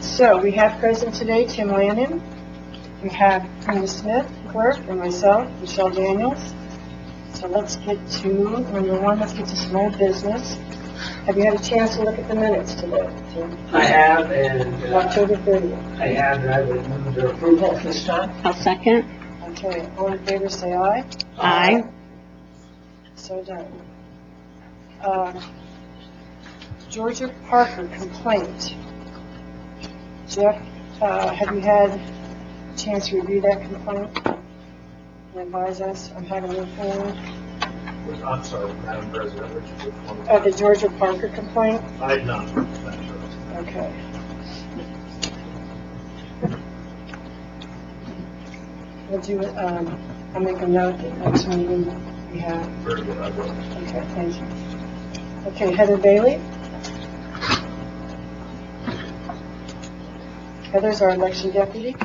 So we have present today Tim Landon, we have Brenda Smith, clerk, and myself, Michelle Daniels. So let's get to number one. Let's get to some old business. Have you had a chance to look at the minutes today, Tim? I have, and October 30th. I have, and I would move their approval at this time. I'll second. Okay, all in favor say aye. Aye. So done. Georgia Parker complaint. Jeff, have you had a chance to review that complaint and advise us on how to move forward? I'm sorry, Madam President, which one? The Georgia Parker complaint? I did not. Okay. We'll do it, I'll make a note that next meeting we have. Very good, I will. Okay, thank you. Okay, Heather Bailey. Heather's our election deputy.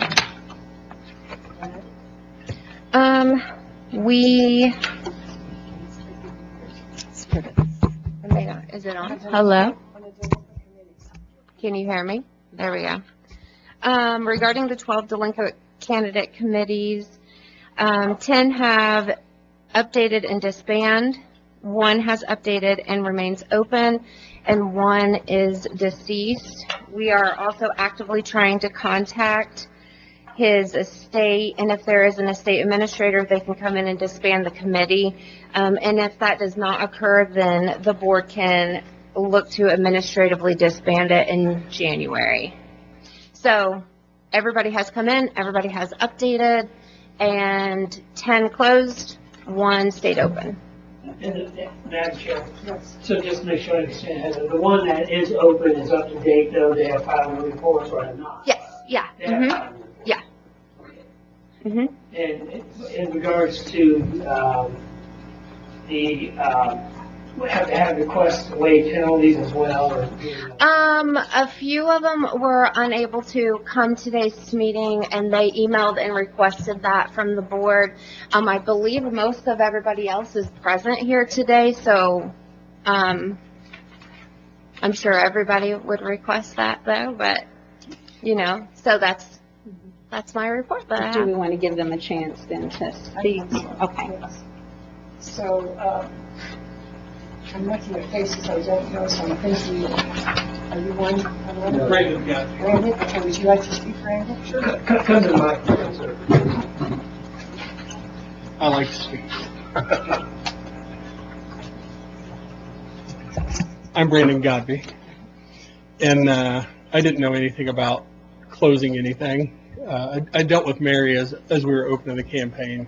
Is it on? Hello? Can you hear me? There we go. Regarding the 12 delinquent candidate committees, 10 have updated and disbanded, 1 has updated and remains open, and 1 is deceased. We are also actively trying to contact his estate, and if there is an estate administrator, they can come in and disband the committee. And if that does not occur, then the board can look to administratively disband it in January. So everybody has come in, everybody has updated, and 10 closed, 1 stayed open. Madam Chair, so just to make sure I understand, Heather, the one that is open is up to date, though, they have filed the reports, or have not? Yes, yeah. They have filed the reports. Yeah. Okay. Mm-hmm. And in regards to have to have requests to waive penalties as well, or? A few of them were unable to come to today's meeting, and they emailed and requested that from the board. I believe most of everybody else is present here today, so I'm sure everybody would request that, though. But so that's my report. That Do we want to give them a chance then to speak? Okay. So, I'm looking at faces I don't know, so I'm thinking, are you one? No. Brandon, yeah. Brandon, okay, would you like to speak, Brandon? Sure. Come to the microphone, sir. I like to speak. I'm Brandon Godby, and I didn't know anything about closing anything. I dealt with Mary as we were opening the campaign,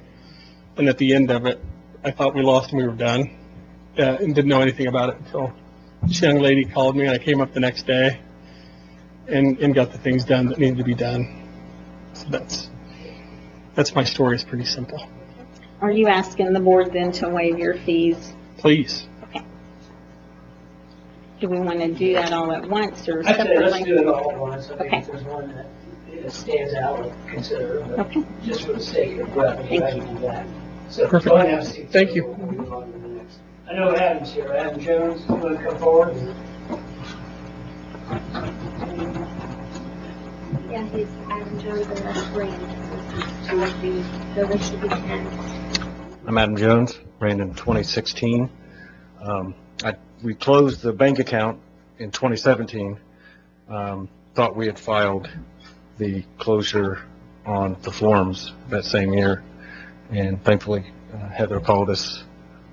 and at the end of it, I thought we lost and we were done, and didn't know anything about it until this young lady called me, and I came up the next day and got the things done that needed to be done. So that's my story. It's pretty simple. Are you asking the board then to waive your fees? Please. Okay. Do we want to do that all at once or I'd say let's separately? do it all at once. I think Okay. if there's one that stands out, we'll consider it. But Okay. just for the sake of breath, we'll try to do that. So Perfect. go ahead and have a seat. Thank you. We'll move on to the next. I know Adam's here. Adam Jones, you want to come forward? Yeah, he's Adam Jones and that's Brandon. So there should be 10. I'm Adam Jones, ran in 2016. We closed the bank account in 2017. Thought we had filed the closure on the forms that same year. And thankfully, Heather called us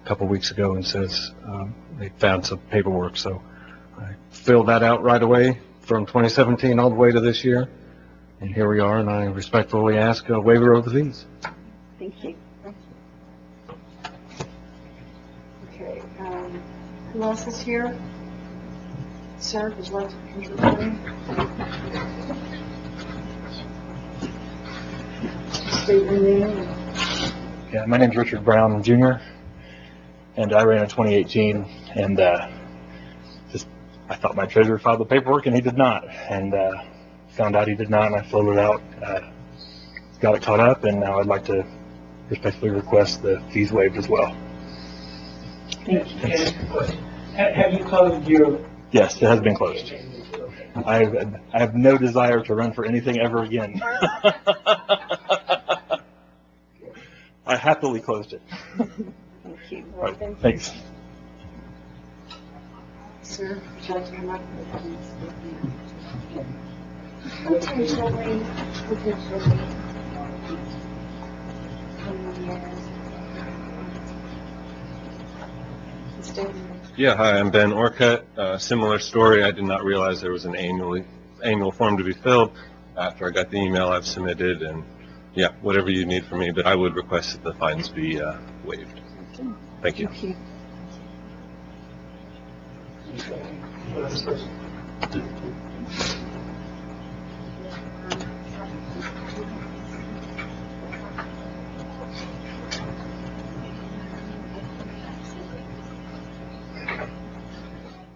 a couple weeks ago and says they found some paperwork. So I filled that out right away from 2017 all the way to this year. And here we are, and I respectfully ask a waiver of the fees. Thank you. Okay, who else is here? Sir, would you like to introduce? State your name. Yeah, my name's Richard Brown Jr. and I ran in 2018, and I thought my treasurer filed the paperwork and he did not, and found out he did not, and I filled it out, got it caught up, and now I'd like to respectfully request the fees waived as well. Thank you. Have you closed your? Yes, it has been closed. Okay. I have no desire to run for anything ever again. I happily closed it. Thank you. All right, thanks. Sir, would you like to come up? Potentially. Yeah, hi, I'm Ben Orcutt. Similar story. I did not realize there was an annual form to be filled. After I got the email, I've submitted, and yeah, whatever you need from me, but I would request that the fines be waived. Thank you. Thank you.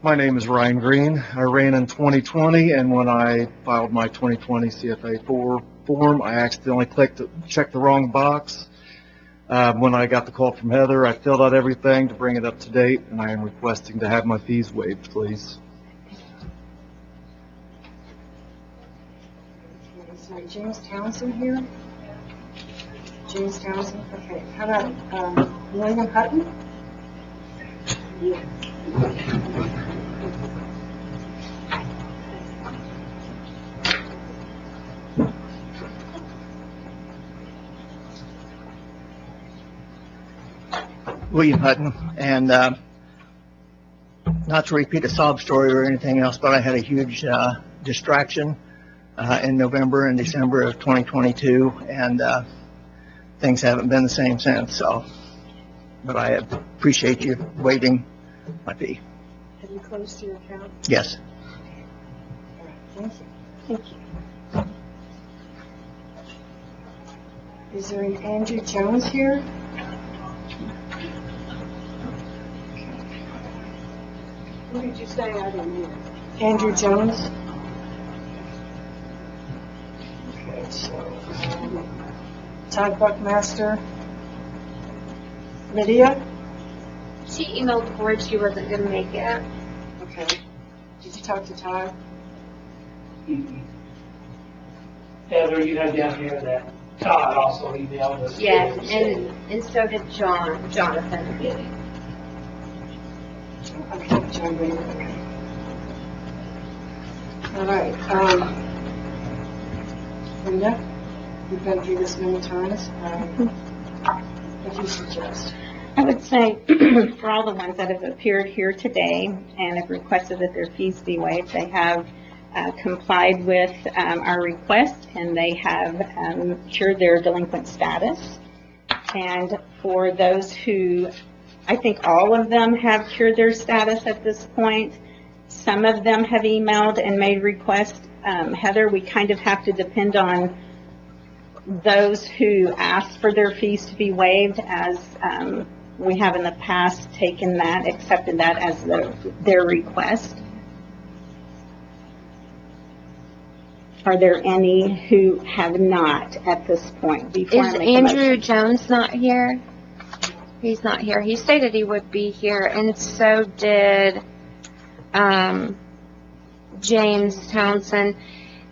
My name is Ryan Green. I ran in 2020, and when I filed my 2020 CFA 4 form, I accidentally checked the wrong box. When I got the call from Heather, I filled out everything to bring it up to date, and I am requesting to have my fees waived, please. Okay, sorry, James Townsend here? James Townsend, okay. How about William Hutton? William Hutton, and not to repeat a sob story or anything else, but I had a huge distraction in November and December of 2022, and things haven't been the same since. So, but I appreciate you waiving my fee. Have you closed your account? Yes. All right, thank you. Thank you. Is there an Andrew Jones here? Who did you say? I didn't hear. Andrew Jones? Okay, so, Todd Buckmaster. Lydia? She emailed the board she wasn't going to make it. Okay. Did you talk to Todd? Heather, you have down here that Todd also emailed us. Yes, and so did Jonathan. Okay, John Green, okay. All right, Linda, you've been through this many times. What do you suggest? I would say for all the ones that have appeared here today and have requested that their fees be waived, they have complied with our request, and they have cured their delinquent status. And for those who, I think all of them have cured their status at this point. Some of them have emailed and made requests. Heather, we kind of have to depend on those who ask for their fees to be waived, as we have in the past taken that, accepted that as their request. Are there any who have not at this point? Before I Is make a Andrew motion? Jones not here? He's not here. He stated he would be here, and so did James Townsend.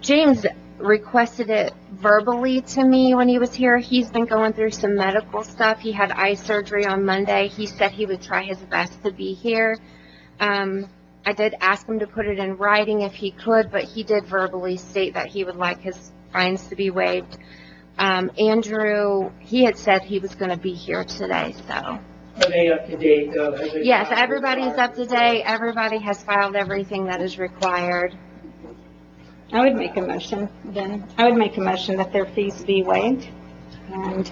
James requested it verbally to me when he was here. He's been going through some medical stuff. He had eye surgery on Monday. He said he would try his best to be here. I did ask him to put it in writing if he could, but he did verbally state that he would like his fines to be waived. Andrew, he had said he was going to be here today, so. Are they up to date, though? Have they Yes, filed everybody's their up to date. Everybody has filed everything that is required. I would make a motion then. I would make a motion that their fees be waived. And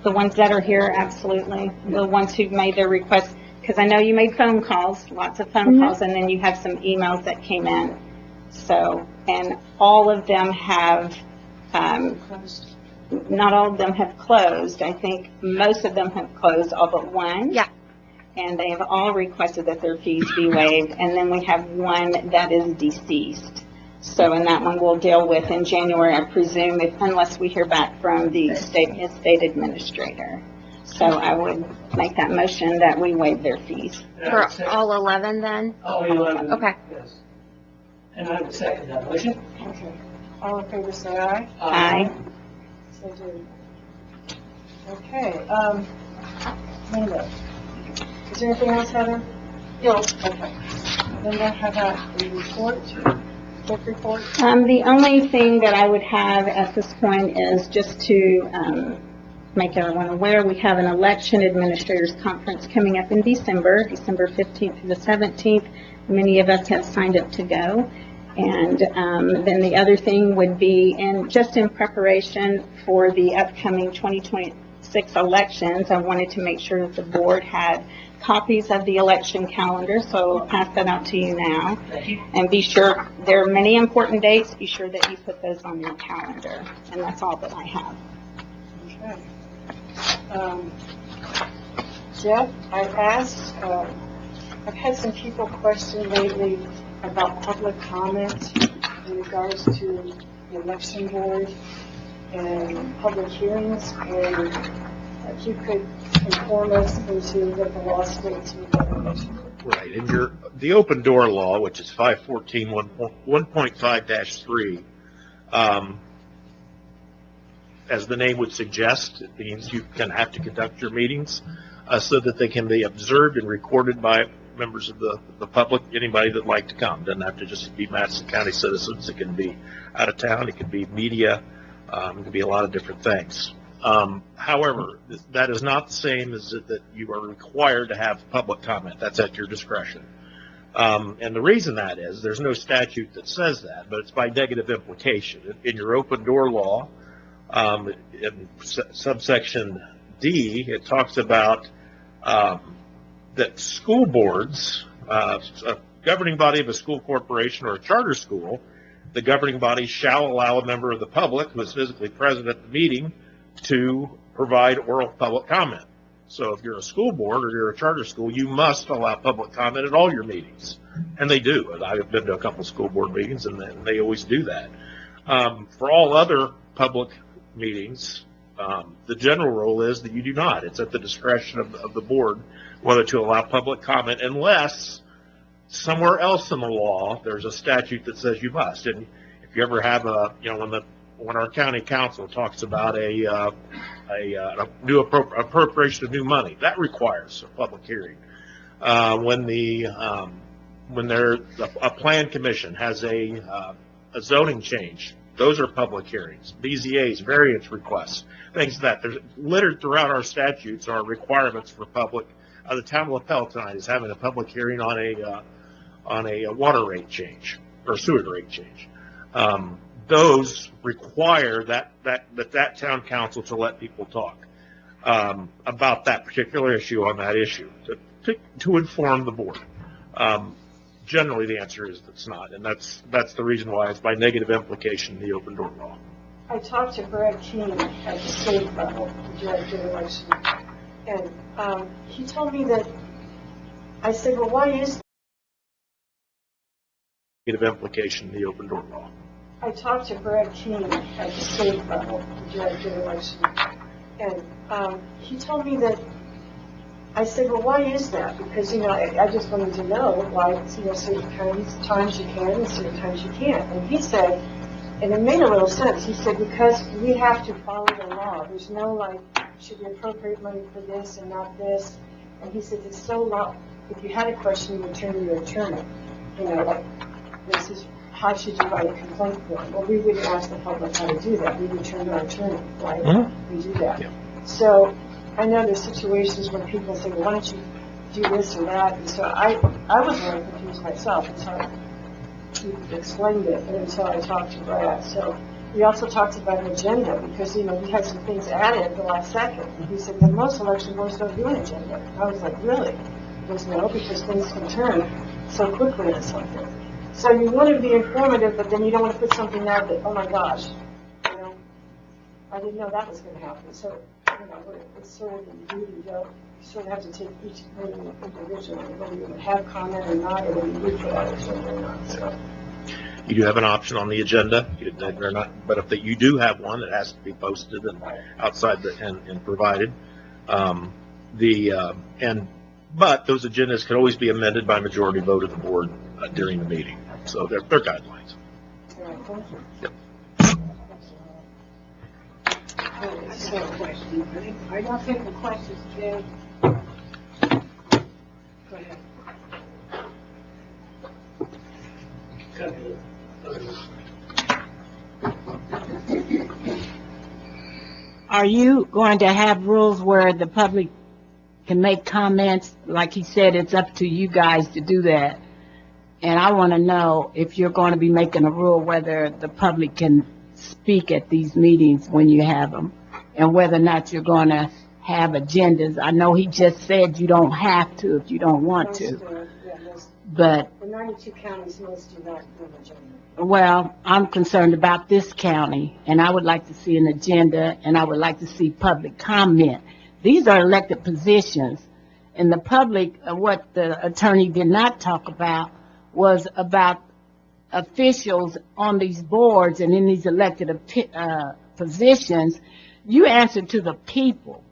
the ones that are here, absolutely. The ones who've made their requests, because I know you made phone calls, lots of phone calls, and then you have some emails that came in. So, and all of them have, not all of them have closed. I think most of them have closed, all but one. Yeah. And they have all requested that their fees be waived. And then we have one that is deceased. So, and that one we'll deal with in January, I presume, unless we hear back from the state administrator. So I would make that motion that we waive their fees. For all 11 then? Oh, 11. Okay. Yes. And I would second that motion. Okay. All in favor, say aye. Aye. So do. Okay, Linda. Is there anything else, Heather? No. Okay. Linda, how about a report? Book report? The only thing that I would have at this point is just to make everyone aware, we have an election administrators conference coming up in December 15th through the 17th. Many of us have signed up to go. And then the other thing would be, just in preparation for the upcoming 2026 elections, I wanted to make sure that the board had copies of the election calendar, so I'll pass that out to you now. Thank you. And be sure, there are many important dates, be sure that you put those on your calendar. And that's all that I have. Okay. Jeff, I've had some people question lately about public comment in regards to the election board and public hearings, and if you could inform us into what the law states regarding election board. Right, and the open door law, which is 514 1.5-3, as the name would suggest, it means you have to conduct your meetings so that they can be observed and recorded by members of the public, anybody that'd like to come. Doesn't have to just be Madison County citizens. It can be out of town. It can be media. It can be a lot of different things. However, that is not the same as that you are required to have public comment. That's at your discretion. And the reason that is, there's no statute that says that, but it's by negative implication. In your open door law, in subsection D, it talks about that school boards, a governing body of a school corporation or a charter school, the governing body shall allow a member of the public who is physically present at the meeting to provide oral public comment. So if you're a school board or you're a charter school, you must allow public comment at all your meetings. And they do. I've been to a couple of school board meetings, and they always do that. For all other public meetings, the general rule is that you do not. It's at the discretion of the board whether to allow public comment, unless somewhere else in the law there's a statute that says you must. And if you ever have when our county council talks about a new appropriation of new money, that requires a public hearing. When a plan commission has a zoning change, those are public hearings. BZA's, variance requests, things that there's littered throughout our statutes are requirements for public. The town of LaPel tonight is having a public hearing on a water rate change or sewer rate change. Those require that town council to let people talk about that particular issue on that issue to inform the board. Generally, the answer is it's not, and that's the reason why it's by negative implication the open door law. I talked to Brad Keene at the state level, the director of election, and he told me that, I said, well, why is Negative implication the open door law. I talked to Brad Keene at the state level, the director of election, and he told me that, I said, well, why is that? Because, I just wanted to know why, certain times you can and certain times you can't. And he said, and it made a little sense, he said, because we have to follow the law. There's no, should we appropriate money for this and not this? And he said, it's so low. If you had a question, you would turn to your attorney. This is, how should you write a complaint form? Well, we wouldn't ask the public how to do that. We would turn to our attorney, right? Mm-hmm. We do that. Yeah. So I know there's situations where people say, well, why don't you do this or that? And so I was very confused myself until he explained it and until I talked to Brad. So we also talked about an agenda because, we had some things added at the last second. And he said, well, most election boards don't do an agenda. I was like, really? He goes, no, because things can turn so quickly on something. So you want to be informative, but then you don't want to put something out that, oh my gosh, I didn't know that was going to happen. So, it's sort of a duty. You sort of have to take each meeting individually, whether you have comment or not, or whether you need for that agenda or not. So. You do have an option on the agenda, but if you do have one, it has to be posted and outside and provided. But those agendas can always be amended by majority vote of the board during the meeting. So they're guidelines. All right, thank you. Yep. I don't take the questions, Jay. Go ahead. Are you going to have rules where the public can make comments? Like he said, it's up to you guys to do that. And I want to know if you're going to be making a rule whether the public can speak at these meetings when you have them, and whether or not you're going to have agendas. I know he just said you don't have to if you don't want to, but, The 92 counties, most do not have an agenda. well, I'm concerned about this county, and I would like to see an agenda, and I would like to see public comment. These are elected positions, and the public, what the attorney did not talk about was about officials on these boards and in these elected positions. You answer to the people.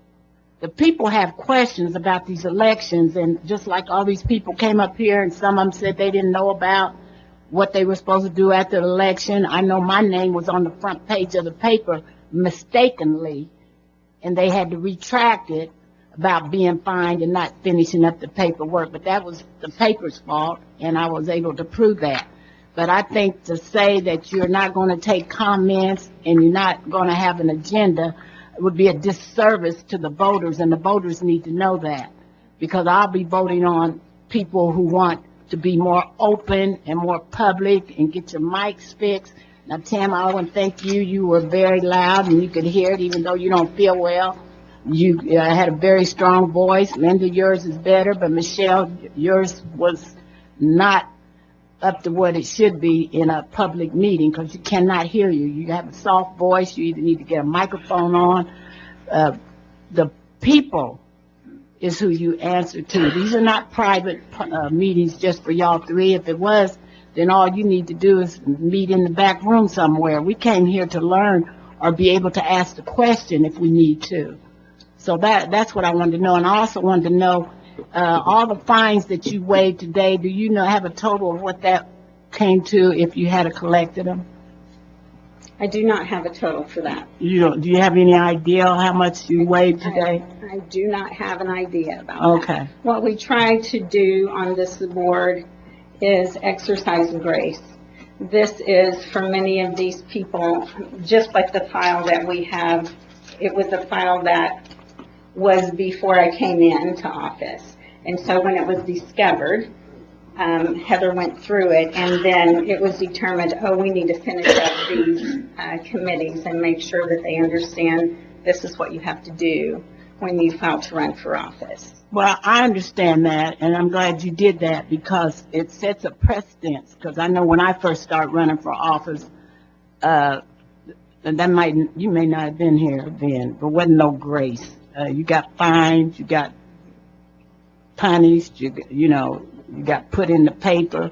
The people have questions about these elections, and just like all these people came up here and some of them said they didn't know about what they were supposed to do after the election. I know my name was on the front page of the paper mistakenly, and they had to retract it about being fined and not finishing up the paperwork, but that was the paper's fault, and I was able to prove that. But I think to say that you're not going to take comments and you're not going to have an agenda would be a disservice to the voters, and the voters need to know that, because I'll be voting on people who want to be more open and more public and get your mics fixed. Now, Tam, I want to thank you. You were very loud and you could hear it even though you don't feel well. You had a very strong voice. Linda, yours is better, but Michelle, yours was not up to what it should be in a public meeting, because you cannot hear you. You have a soft voice. You either need to get a microphone on. The people is who you answer to. These are not private meetings just for y'all three. If it was, then all you need to do is meet in the back room somewhere. We came here to learn or be able to ask the question if we need to. So that's what I wanted to know. And I also wanted to know, all the fines that you waived today, do you have a total of what that came to if you had collected them? I do not have a total for that. You don't, do you have any idea how much you waived today? I do not have an idea about that. Okay. What we try to do on this board is exercise grace. This is for many of these people, just like the file that we have. It was a file that was before I came into office. And so when it was discovered, Heather went through it, and then it was determined, oh, we need to finish up these committees and make sure that they understand this is what you have to do when you file to run for office. Well, I understand that, and I'm glad you did that, because it sets a precedence. Because I know when I first started running for office, and you may not have been here then, but wasn't no grace. You got fined, you got punished, you got put in the paper.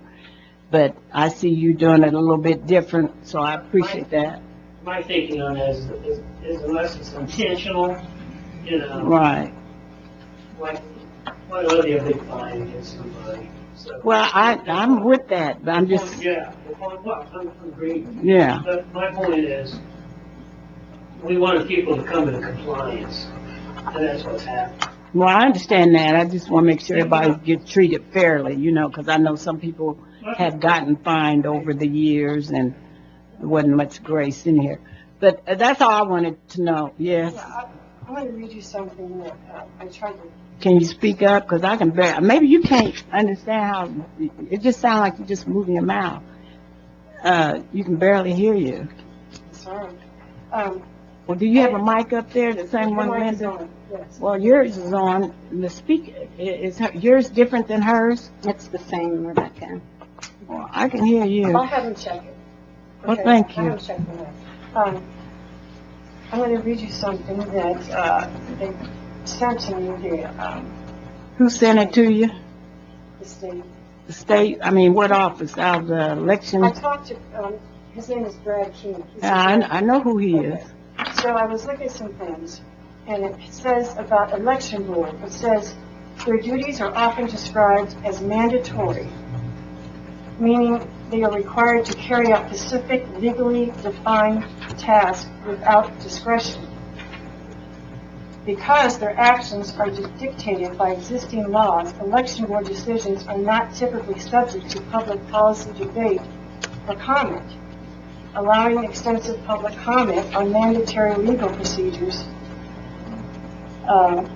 But I see you doing it a little bit different, so I appreciate that. My thinking on that is unless it's intentional, Right. Why would be a big fine against somebody? So, Well, I'm with that, but I'm just, yeah, I'm agreeing. yeah. But my point is, we wanted people to come into compliance, and that's what's happening. Well, I understand that. I just want to make sure everybody gets treated fairly, because I know some people have gotten fined over the years and there wasn't much grace in here. But that's all I wanted to know. Yes. Yeah, I'm going to read you something that I tried to. Can you speak up? Because I can maybe you can't understand how, it just sounds like you're just moving your mouth. You can barely hear you. Sorry. Well, do you have a mic up there, the same one, Linda? Yes. Well, yours is on. The speaker, is yours different than hers? It's the same, Rebecca. Well, I can hear you. I'll have him check it. Well, thank you. I'll have him check it out. I'm going to read you something that they sent to me here. Who sent it to you? The state. The state, what office? Out of the election? I talked to, his name is Brad King. I know who he is. So I was looking at some things, and it says about election board, it says their duties are often described as mandatory, meaning they are required to carry out specific legally defined tasks without discretion. Because their actions are dictated by existing laws, election board decisions are not typically subject to public policy debate or comment. Allowing extensive public comment on mandatory legal procedures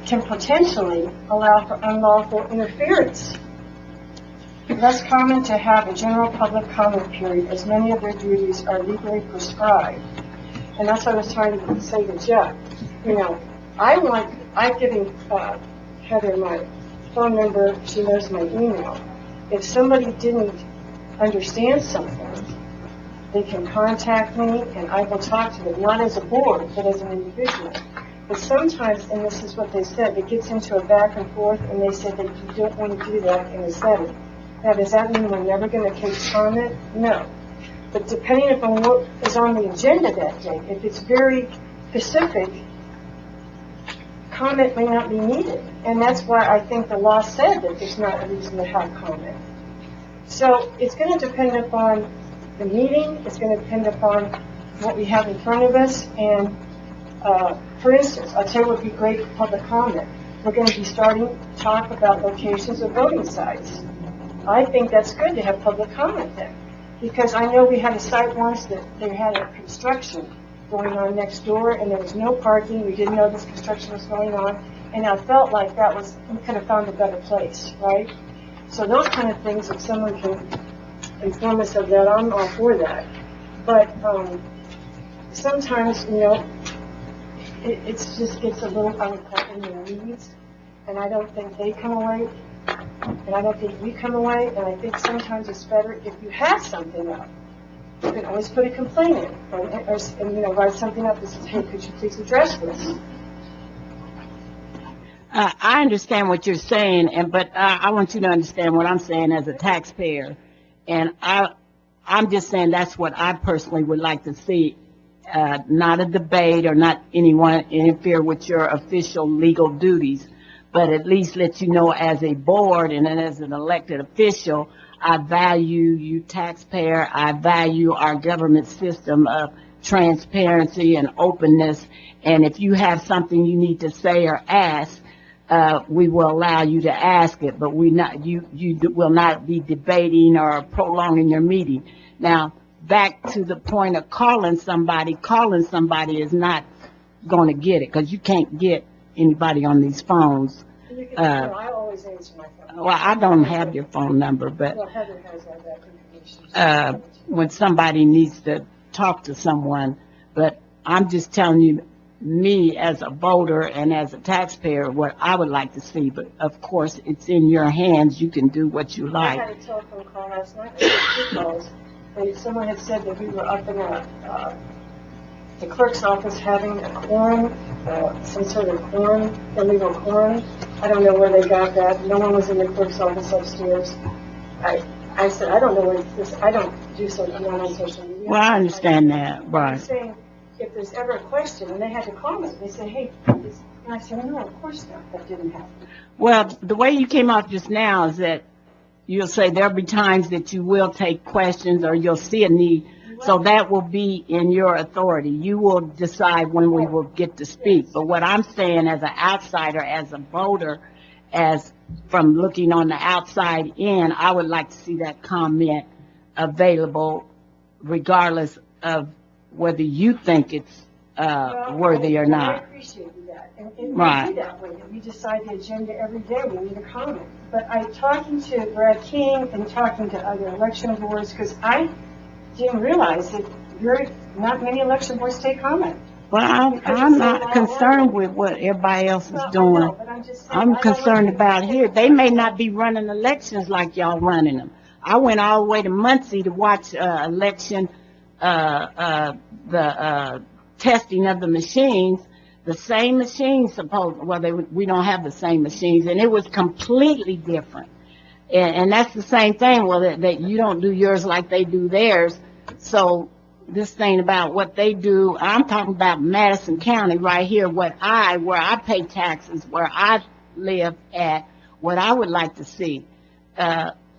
can potentially allow for unlawful interference. Less common to have a general public comment period, as many of their duties are legally prescribed. And that's what I was trying to say to Jeff. You know, I'm giving Heather my phone number. She knows my email. If somebody didn't understand something, they can contact me and I will talk to them, not as a board, but as an individual. But sometimes, and this is what they said, it gets into a back and forth, and they said that you don't want to do that in a setting. Now, does that mean we're never going to take comment? No. But depending upon what is on the agenda that day, if it's very specific, comment may not be needed. And that's why I think the law said that there's not a reason to have comment. So it's going to depend upon the meeting. It's going to depend upon what we have in front of us. And for instance, I'll tell you what would be great for public comment. We're going to be starting to talk about locations of voting sites. I think that's good to have public comment there. Because I know we had a site once that they had a construction going on next door, and there was no parking. We didn't know this construction was going on, and I felt like that was, we could have found a better place, right? So those kind of things, if someone can inform us of that, I'm all for that. But sometimes, you know, it just gets a little, I would call it in the weeds, and I don't think they come away, and I don't think we come away, and I think sometimes it's better if you have something up. You can always put a complaint in, or you know, write something up that says, hey, could you please address this? I understand what you're saying, but I want you to understand what I'm saying as a taxpayer. And I'm just saying that's what I personally would like to see, not a debate or not anyone interfere with your official legal duties, but at least let you know as a board and then as an elected official, I value you taxpayer, I value our government system of transparency and openness, and if you have something you need to say or ask, we will allow you to ask it, but you will not be debating or prolonging your meeting. Now, back to the point of calling somebody is not going to get it, because you can't get anybody on these phones. I always answer my phone. Well, I don't have your phone number, but Well, Heather has all that information. when somebody needs to talk to someone, but I'm just telling you, me as a voter and as a taxpayer, what I would like to see, but of course, it's in your hands, you can do what you like. I had a telephone call last night, I had 2 calls, and someone had said that we were up in the clerk's office having a quorum, some sort of quorum, illegal quorum. I don't know where they got that. No one was in the clerk's office upstairs. I said, I don't know where this, I don't do social, I'm not on social media. Well, I understand that, right. I'm saying, if there's ever a question, and they had to call me, they said, hey, and I said, no, of course not, that didn't happen. Well, the way you came off just now is that you'll say there'll be times that you will take questions or you'll see a need. So that will be in your authority. You will decide when we will get to speak. But what I'm saying as an outsider, as a voter, as from looking on the outside in, I would like to see that comment available regardless of whether you think it's worthy or I not. appreciate that. And Right. we do that way. We decide the agenda every day. We need a comment. But I'm talking to Brad King and talking to other election boards, because I didn't realize that not many election boards take comment. Well, I'm not concerned with what everybody else is doing. I'm concerned about here. They may not be running elections like y'all running them. I went all the way to Muncie to watch election, the testing of the machines. The same machines we don't have the same machines, and it was completely different. And that's the same thing, that you don't do yours like they do theirs. So this thing about what they do, I'm talking about Madison County right here, where I pay taxes, where I live at, what I would like to see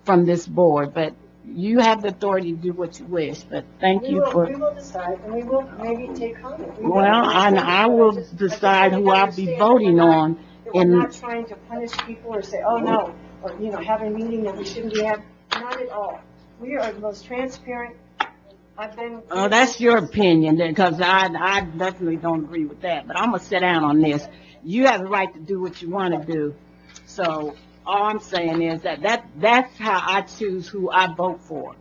from this board. But you have the authority to do what you wish, but thank you We for, will decide, and we will maybe take comment. We will. well, and I will decide who I'll be voting on. That we're not trying to punish people or say, oh, no, or, have a meeting that we shouldn't be having. Not at all. We are the most transparent. I've been. Oh, that's your opinion, because I definitely don't agree with that, but I'm gonna sit down on this. You have the right to do what you wanna do. So, all I'm saying is that's how I choose who I vote for,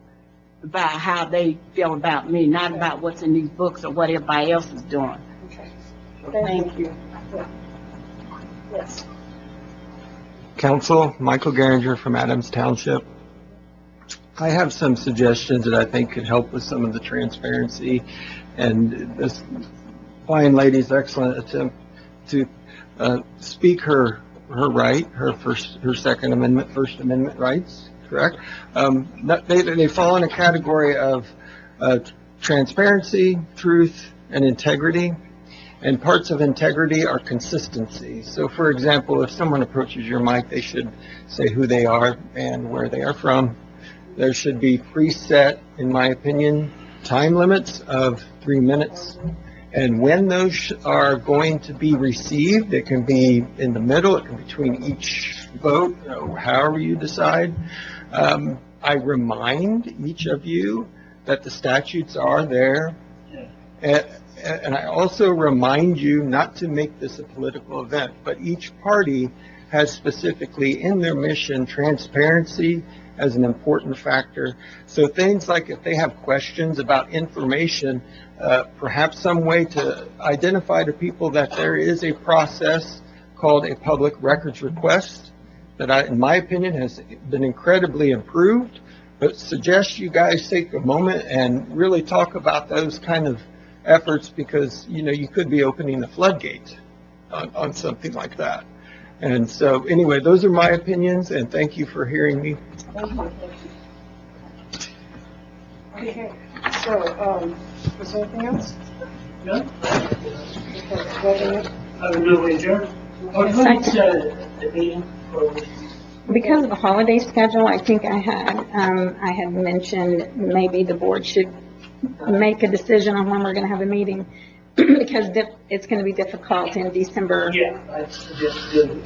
about how they feel about me, not about what's in these books or what everybody else is doing. Okay. Thank you. Yes. Council, Michael Garinger from Adams Township. I have some suggestions that I think could help with some of the transparency, and this fine lady's excellent attempt to speak her right, her Second Amendment, First Amendment rights, correct? They fall in a category of transparency, truth, and integrity. And parts of integrity are consistency. So, for example, if someone approaches your mic, they should say who they are and where they are from. There should be preset, in my opinion, time limits of 3 minutes. And when those are going to be received, it can be in the middle, it can be between each vote, however you decide. I remind each of you that the statutes are there. And I also remind you not to make this a political event, but each party has specifically in their mission transparency as an important factor. So things like if they have questions about information, perhaps some way to identify to people that there is a process called a public records request that in my opinion, has been incredibly improved, but suggest you guys take a moment and really talk about those kind of efforts, because you could be opening the floodgates on something like that. And so anyway, those are my opinions, and thank you for hearing me. Thank you. Okay, so, is there anything else? No? Okay, I would move adjourned. The meeting for. Because of the holiday schedule, I think I had mentioned maybe the board should make a decision on when we're going to have a meeting, because it's going to be difficult in December. Yeah, I suggest doing it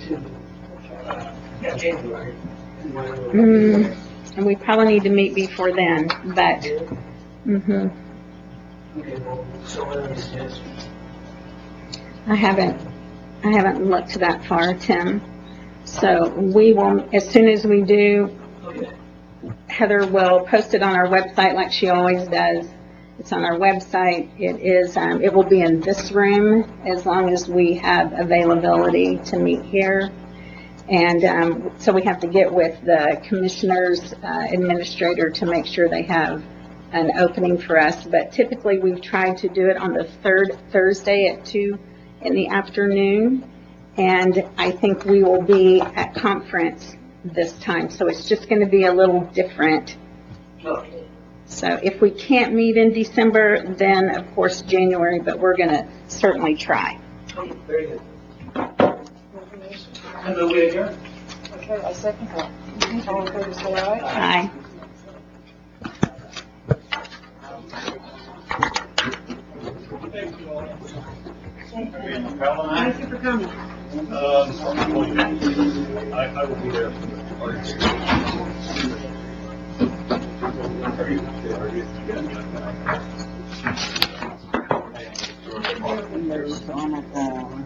to January. And we probably need to meet before then, but, Okay, well, so what are the suggestions? I haven't looked that far, Tim. So we will, as soon as we do, Okay. Heather will post it on our website like she always does. It's on our website. It will be in this room as long as we have availability to meet here. And so we have to get with the commissioner's administrator to make sure they have an opening for us. But typically we've tried to do it on the third Thursday at 2 in the afternoon. And I think we will be at conference this time. So it's just going to be a little different. Okay. So if we can't meet in December, then of course January, but we're going to certainly try. Okay, very good. I move adjourned. Okay, I second that. All in favor, say aye. Aye. Thank you for coming. I will be there. There's on a phone.